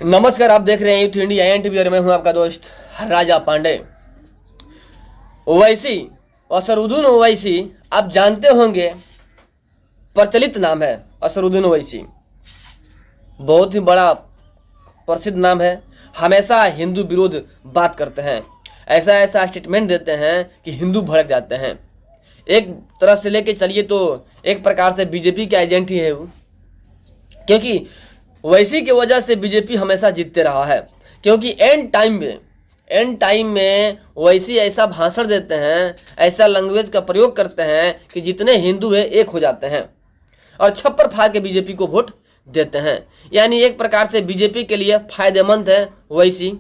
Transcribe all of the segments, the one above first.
नमस्कार, आप देख रहे हैं यूथ इंडिया एनटीवी और मैं हूं आपका दोस्त राजा पांडे। ओवैसी असरुद्दीन ओवैसी आप जानते होंगे, प्रचलित नाम है असरुद्दीन ओवैसी। बहुत ही बड़ा प्रसिद्ध नाम है। हमेशा हिंदू विरोध बात करते हैं, ऐसा ऐसा स्टेटमेंट देते हैं कि हिंदू भड़क जाते हैं। एक तरह से लेके चलिए तो एक प्रकार से बीजेपी का एजेंट ही है वो, क्योंकि वैसी की वजह से बीजेपी हमेशा जीतते रहा है। क्योंकि एंड टाइम में वैसी ऐसा भाषण देते हैं, ऐसा लैंग्वेज का प्रयोग करते हैं कि जितने हिंदू हैं एक हो जाते हैं और छप्पर फाड़ के बीजेपी को वोट देते हैं। यानी एक प्रकार से बीजेपी के लिए फायदेमंद है वैसी।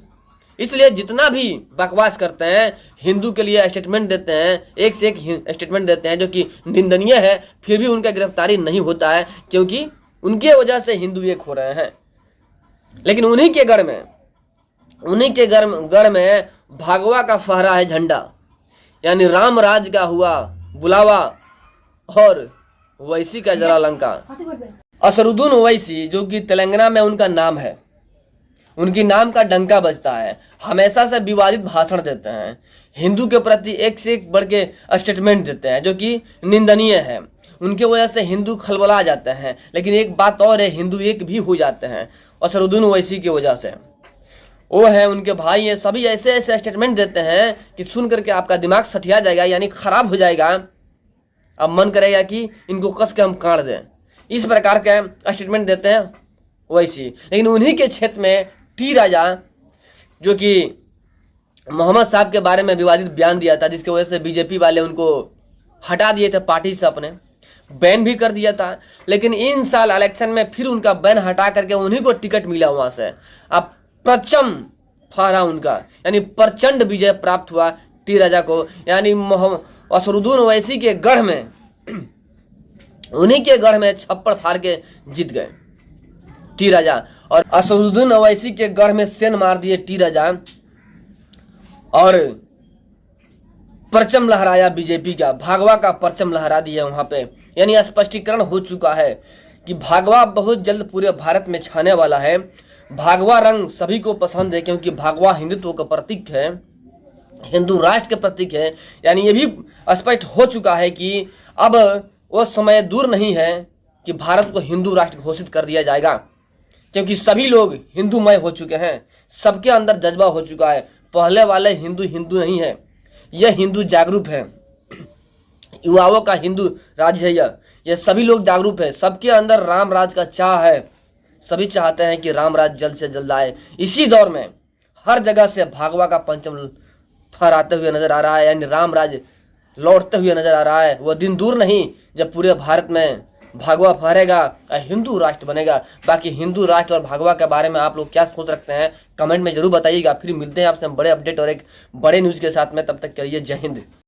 इसलिए जितना भी बकवास करते हैं, हिंदू के लिए स्टेटमेंट देते हैं, एक से एक स्टेटमेंट देते हैं जो कि निंदनीय है, फिर भी उनका गिरफ्तारी नहीं होता है क्योंकि उनके वजह से हिंदू एक हो रहे हैं। लेकिन उन्हीं के गढ़ में भागवा का फहरा है झंडा, यानी राम राज का हुआ बुलावा और वैसी का जला लंका। असरुद्दीन ओवैसी जो कि तेलंगाना में उनका नाम है, उनकी नाम का डंका बजता है। हमेशा से विवादित भाषण देते हैं, हिंदू के प्रति एक से एक बढ़ के स्टेटमेंट देते हैं जो कि निंदनीय है। उनके वजह से हिंदू खलबला जाते हैं। लेकिन एक बात और है, हिंदू एक भी हो जाते हैं असरुद्दीन ओवैसी की वजह से। वो है, उनके भाई हैं, सभी ऐसे ऐसे स्टेटमेंट देते हैं कि सुन करके आपका दिमाग सठिया जाएगा, यानी खराब हो जाएगा। अब मन करेगा कि इनको कस के हम काट दें। इस प्रकार के स्टेटमेंट देते हैं ओवैसी। लेकिन उन्हीं के क्षेत्र में टी राजा जो कि मोहम्मद साहब के बारे में विवादित बयान दिया था, जिसकी वजह से बीजेपी वाले उनको हटा दिए थे पार्टी से, अपने बैन भी कर दिया था। लेकिन इन साल इलेक्शन में फिर उनका बैन हटा करके उन्हीं को टिकट मिला वहां से। अब प्रचंड फहरा उनका, यानी प्रचंड विजय प्राप्त हुआ टी राजा को। यानी असरुद्दीन ओवैसी के गढ़ में, उन्हीं के गढ़ में छप्पड़ फाड़ के जीत गए टी राजा। और असरुद्दीन ओवैसी के गढ़ में सेन मार दिए टी राजा और परचम लहराया बीजेपी का, भागवा का परचम लहरा दिया वहां पे। यानी स्पष्टीकरण हो चुका है कि भागवा बहुत जल्द पूरे भारत में छाने वाला है। भागवा रंग सभी को पसंद है क्योंकि भागवा हिंदुत्व का प्रतीक है, हिंदू राष्ट्र के प्रतीक है। यानी ये भी स्पष्ट हो चुका है कि अब वो समय दूर नहीं है कि भारत को हिंदू राष्ट्र घोषित कर दिया जाएगा, क्योंकि सभी लोग हिंदूमय हो चुके हैं, सबके अंदर जज्बा हो चुका है। पहले वाले हिंदू नहीं है, यह हिंदू जागरूक है, युवाओं का हिंदू राज्य है यह सभी लोग जागरूक है। सबके अंदर राम राज का चाह है, सभी चाहते हैं कि राम राज जल्द से जल्द आए। इसी दौर में हर जगह से भागवा का पंचम फहराते हुए नजर आ रहा है, यानी राम राज लौटते हुए नजर आ रहा है। वह दिन दूर नहीं जब पूरे भारत में भागवा फहरेगा और हिंदू राष्ट्र बनेगा। बाकी हिंदू राष्ट्र और भागवा के बारे में आप लोग क्या सोच रखते हैं, कमेंट में जरूर बताइएगा। फिर मिलते हैं आपसे बड़े अपडेट और एक बड़े न्यूज के साथ में, तब तक के लिए जय हिंद।